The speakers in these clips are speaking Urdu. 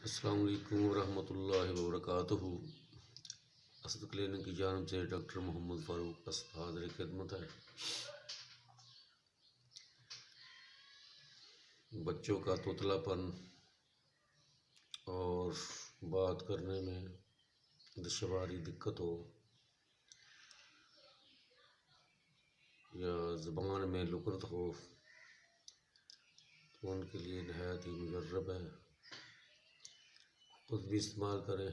السلام علیکم ورحمۃ اللہ وبرکاتہ۔ اسد کلینک کی جانب سے ڈاکٹر محمد فاروق اسد حاضر خدمت ہے۔ بچوں کا توتلا پن اور بات کرنے میں دشواری دقت ہو یا زبان میں لکنت ہو تو ان کے لیے نہایت ہی مجرب ہے۔ خود بھی استعمال کریں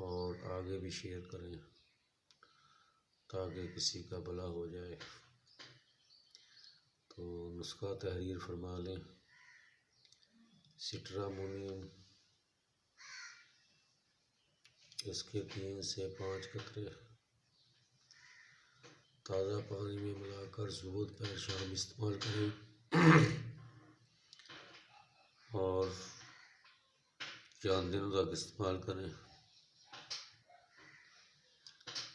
اور آگے بھی شیئر کریں تاکہ کسی کا بھلا ہو جائے۔ تو نسخہ تحریر فرما لیں۔ سٹرامونیم، اس کے 3 سے 5 قطرے تازہ پانی میں ملا کر صبح پیر شام استعمال کریں اور 4 دنوں تک استعمال کریں۔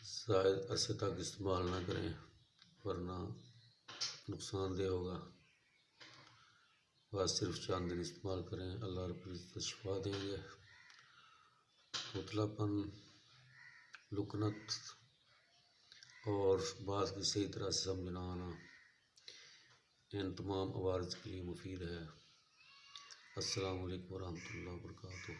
زائد عرصے تک استعمال نہ کریں ورنہ نقصان دہ ہوگا۔ بس صرف 4 دن استعمال کریں، اللہ رب العزت شفا دیں گے۔ توتلا پن، لکنت اور بات کی صحیح طرح سے سمجھ نہ آنا ان تمام عوارض کے لیے مفید ہے۔ السلام علیکم ورحمۃ اللہ وبرکاتہ۔